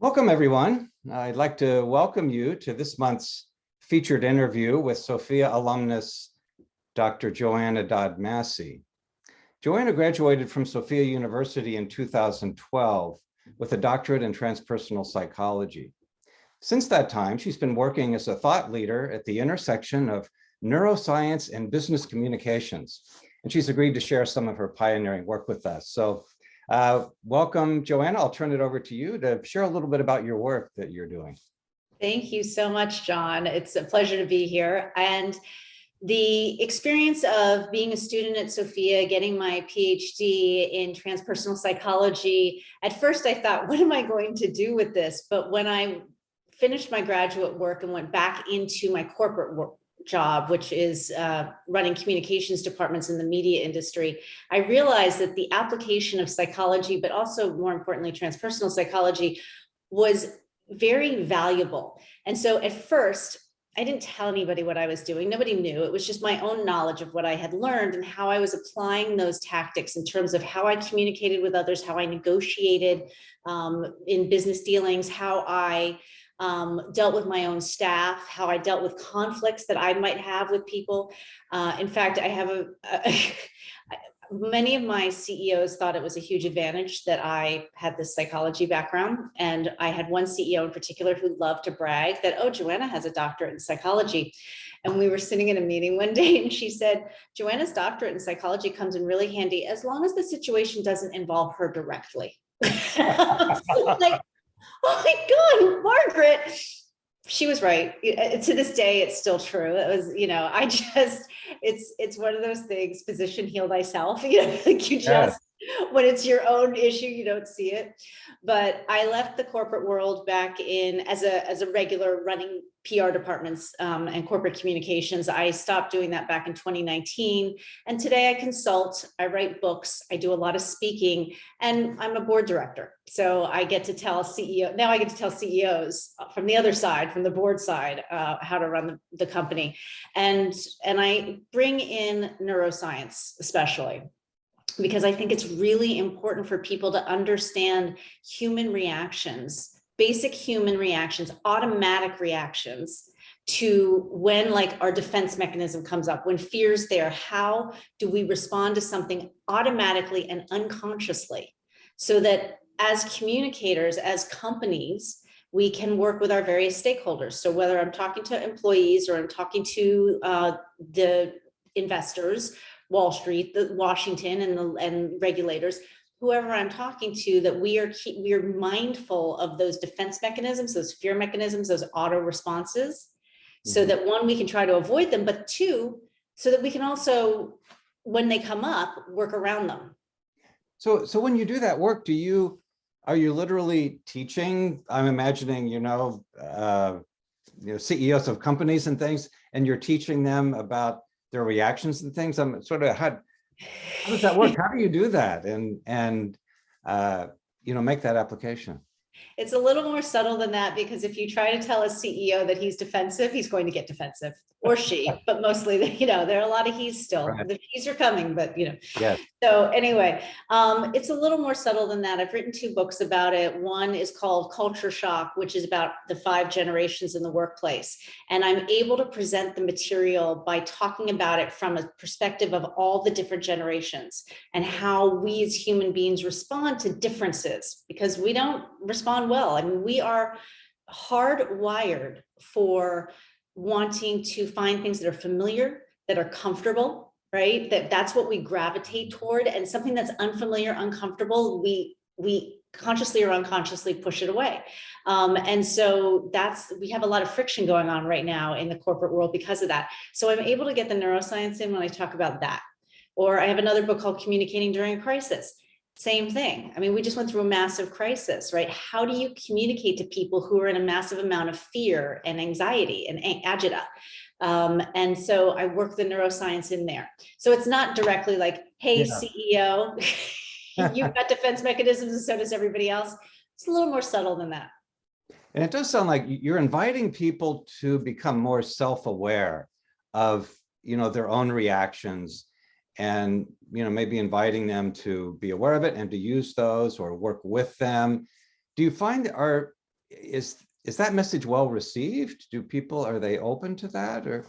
Welcome, everyone. I'd like to welcome you to this month's featured interview with Sofia alumnus, Dr. Joanna Dodd Massey. Joanna graduated from Sofia University in 2012 with a doctorate in transpersonal psychology. Since that time, she's been working as a thought leader at the intersection of neuroscience and business communications, and she's agreed to share some of her pioneering work with us. So welcome, Joanna. I'll turn it over to you to share a little bit about your work that you're doing. Thank you so much, John. It's a pleasure to be here. And the experience of being a student at Sofia, getting my Ph.D. in transpersonal psychology, at first I thought, what am I going to do with this? But when I finished my graduate work and went back into my corporate work job, which is running communications departments in the media industry, I realized that the application of psychology, but also more importantly, transpersonal psychology, was very valuable. And so at first, I didn't tell anybody what I was doing. Nobody knew. It was just my own knowledge of what I had learned and how I was applying those tactics in terms of how I communicated with others, how I negotiated in business dealings, how I dealt with my own staff, how I dealt with conflicts that I might have with people. In fact, I have many of my CEOs thought it was a huge advantage that I had this psychology background. And I had one CEO in particular who loved to brag that, oh, Joanna has a doctorate in psychology. And we were sitting in a meeting one day and she said, Joanna's doctorate in psychology comes in really handy as long as the situation doesn't involve her directly. Like, oh my God, Margaret. She was right. To this day, it's still true. It was, it's one of those things, physician heal thyself, like you just, when it's your own issue, you don't see it. But I left the corporate world back in as a regular running PR departments and corporate communications. I stopped doing that back in 2019. And today I consult, I write books, I do a lot of speaking, and I'm a board director. So I get to tell now I get to tell CEOs from the other side, from the board side, how to run the company. And I bring in neuroscience, especially, because I think it's really important for people to understand human reactions, basic human reactions, automatic reactions to when like our defense mechanism comes up, when fear's there, how do we respond to something automatically and unconsciously so that as communicators, as companies, we can work with our various stakeholders. So whether I'm talking to employees or I'm talking to the investors, Wall Street, the Washington and regulators, whoever I'm talking to, that we are mindful of those defense mechanisms, those fear mechanisms, those auto responses, so that one, we can try to avoid them, but two, so that we can also, when they come up, work around them. So when you do that work, are you literally teaching? I'm imagining, CEOs of companies and things, and you're teaching them about their reactions and things. I'm sort of, how does that work? How do you do that and make that application? It's a little more subtle than that, because if you try to tell a CEO that he's defensive, he's going to get defensive, or she, but mostly, there are a lot of he's still. Right. The he's are coming, but Yes. So anyway, it's a little more subtle than that. I've written 2 books about it. One is called Culture Shock, which is about the 5 generations in the workplace. And I'm able to present the material by talking about it from a perspective of all the different generations and how we as human beings respond to differences, because we don't respond well. I mean, we are hardwired for wanting to find things that are familiar, that are comfortable, right? That's what we gravitate toward, and something that's unfamiliar, uncomfortable, we consciously or unconsciously push it away. And so we have a lot of friction going on right now in the corporate world because of that. So I'm able to get the neuroscience in when I talk about that. Or I have another book called Communicating During a Crisis. Same thing. I mean, we just went through a massive crisis, right? How do you communicate to people who are in a massive amount of fear and anxiety and agita? And so I work the neuroscience in there. So it's not directly like, hey, CEO, you've got defense mechanisms and so does everybody else. It's a little more subtle than that. And it does sound like you're inviting people to become more self-aware of, their own reactions, and maybe inviting them to be aware of it and to use those or work with them. Do you find, are is that message well received? Are they open to that, or?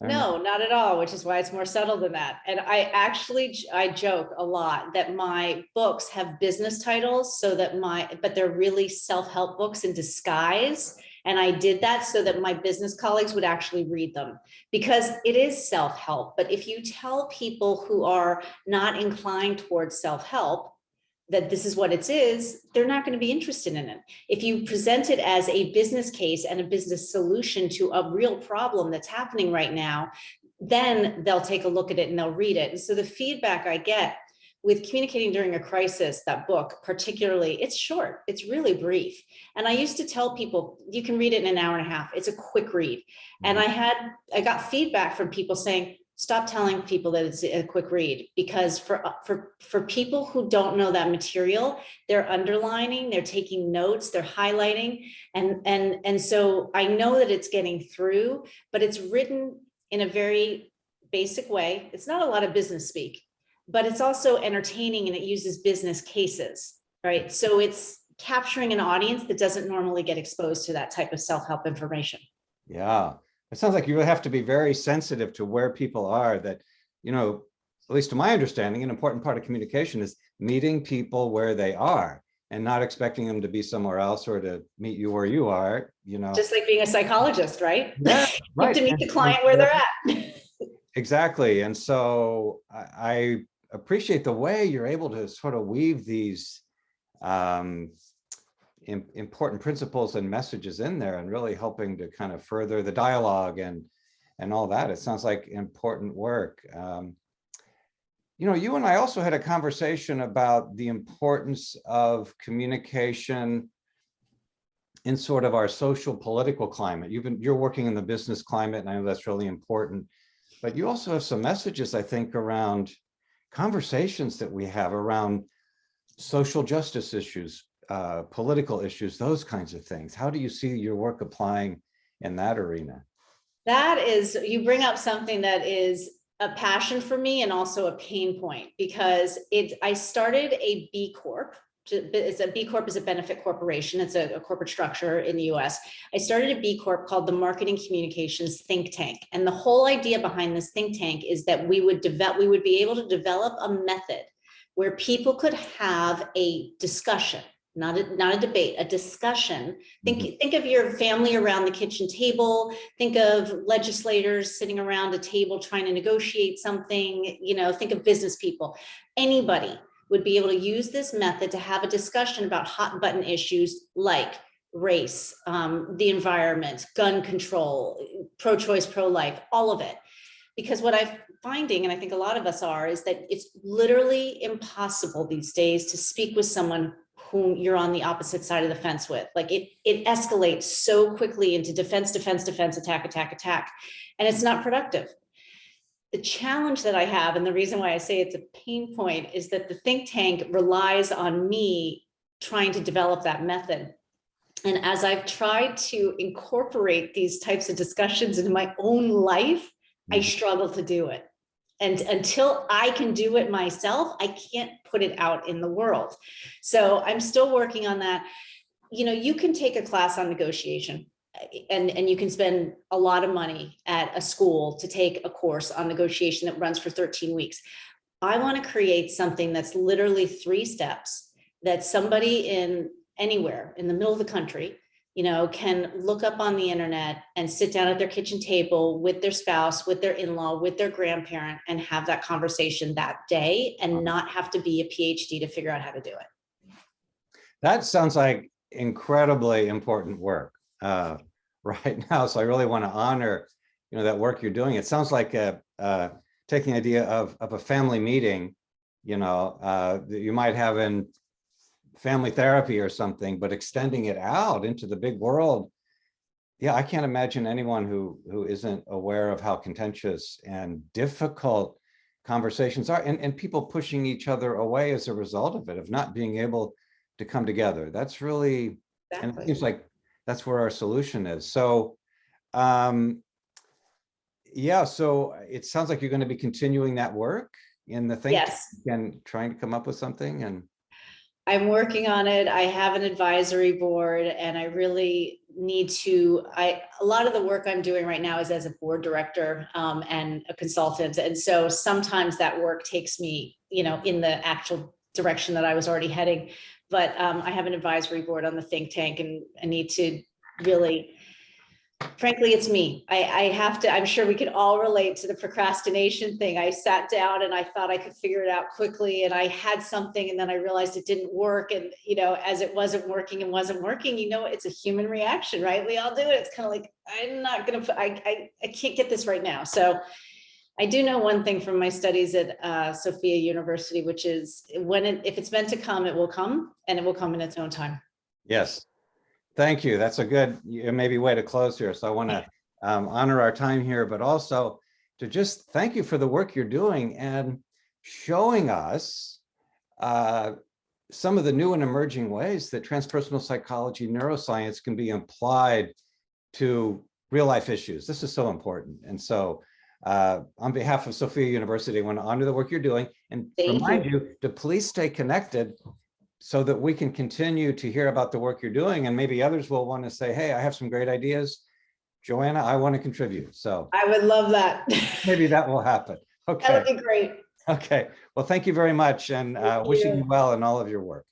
I don't know. No, not at all, which is why it's more subtle than that. And I joke a lot that my books have business titles but they're really self-help books in disguise. And I did that so that my business colleagues would actually read them, because it is self-help. But if you tell people who are not inclined towards self-help that this is what it is, they're not going to be interested in it. If you present it as a business case and a business solution to a real problem that's happening right now, then they'll take a look at it and they'll read it. And so the feedback I get with Communicating During a Crisis, that book particularly, it's short, it's really brief. And I used to tell people, you can read it in an hour and a half. It's a quick read. And I got feedback from people saying, stop telling people that it's a quick read, because for people who don't know that material, they're underlining, they're taking notes, they're highlighting. And so I know that it's getting through, but it's written in a very basic way. It's not a lot of business speak, but it's also entertaining, and it uses business cases, right? So it's capturing an audience that doesn't normally get exposed to that type of self-help information. Yeah. It sounds like you really have to be very sensitive to where people are. That, at least to my understanding, an important part of communication is meeting people where they are and not expecting them to be somewhere else or to meet you where you are, Just like being a psychologist, right? Yeah, right. You have to meet the client where they're at. Exactly. And so I appreciate the way you're able to sort of weave these important principles and messages in there, and really helping to kind of further the dialogue and all that. It sounds like important work. You and I also had a conversation about the importance of communication in sort of our social political climate. You're working in the business climate, and I know that's really important, but you also have some messages, I think, around conversations that we have around social justice issues, political issues, those kinds of things. How do you see your work applying in that arena? You bring up something that is a passion for me and also a pain point, because I started a B Corp. B Corp is a benefit corporation. It's a corporate structure in the US. I started a B Corp called the Marketing Communications Think Tank. And the whole idea behind this think tank is that we would be able to develop a method where people could have a discussion, not a debate, a discussion. Think of your family around the kitchen table. Think of legislators sitting around a table trying to negotiate something. Think of business people. Anybody would be able to use this method to have a discussion about hot button issues like race, the environment, gun control, pro-choice, pro-life, all of it. Because what I'm finding, and I think a lot of us are, is that it's literally impossible these days to speak with someone whom you're on the opposite side of the fence with. Like it escalates so quickly into defense, attack. And it's not productive. The challenge that I have, and the reason why I say it's a pain point, is that the think tank relies on me trying to develop that method. And as I've tried to incorporate these types of discussions into my own life, I struggle to do it. And until I can do it myself, I can't put it out in the world. So I'm still working on that. You can take a class on negotiation, and you can spend a lot of money at a school to take a course on negotiation that runs for 13 weeks. I want to create something that's literally 3 steps that somebody anywhere in the middle of the country can look up on the internet and sit down at their kitchen table with their spouse, with their in-law, with their grandparent, and have that conversation that day, and not have to be a PhD to figure out how to do it. That sounds like incredibly important work right now. So I really want to honor, that work you're doing. It sounds like taking the idea of a family meeting, that you might have in family therapy or something, but extending it out into the big world. Yeah, I can't imagine anyone who isn't aware of how contentious and difficult conversations are, and people pushing each other away as a result of it, of not being able to come together. That's really, Exactly. And it seems like that's where our solution is. So, yeah, so it sounds like you're going to be continuing that work in the think Yes. and trying to come up with something. And I'm working on it. I have an advisory board, and I really need to, a lot of the work I'm doing right now is as a board director and a consultant. And so sometimes that work takes me, in the actual direction that I was already heading. But I have an advisory board on the think tank, and I need to really, frankly, it's me. I have to, I'm sure we can all relate to the procrastination thing. I sat down and I thought I could figure it out quickly, and I had something, and then I realized it didn't work. And, as it wasn't working, it's a human reaction, right? We all do it. It's kind of like, I'm not going to, I can't get this right now. So I do know one thing from my studies at Sofia University, which is if it's meant to come, it will come, and it will come in its own time. Yes. Thank you. That's a good maybe way to close here. So I want to honor our time here, but also to just thank you for the work you're doing and showing us some of the new and emerging ways that transpersonal psychology, neuroscience can be applied to real life issues. This is so important. And so on behalf of Sofia University, I want to honor the work you're doing and remind you to please stay connected so that we can continue to hear about the work you're doing, and maybe others will want to say, hey, I have some great ideas. Joanna, I want to contribute. So I would love that. Maybe that will happen. Okay. That would be great. Okay. Well, thank you very much, and wishing you well in all of your work.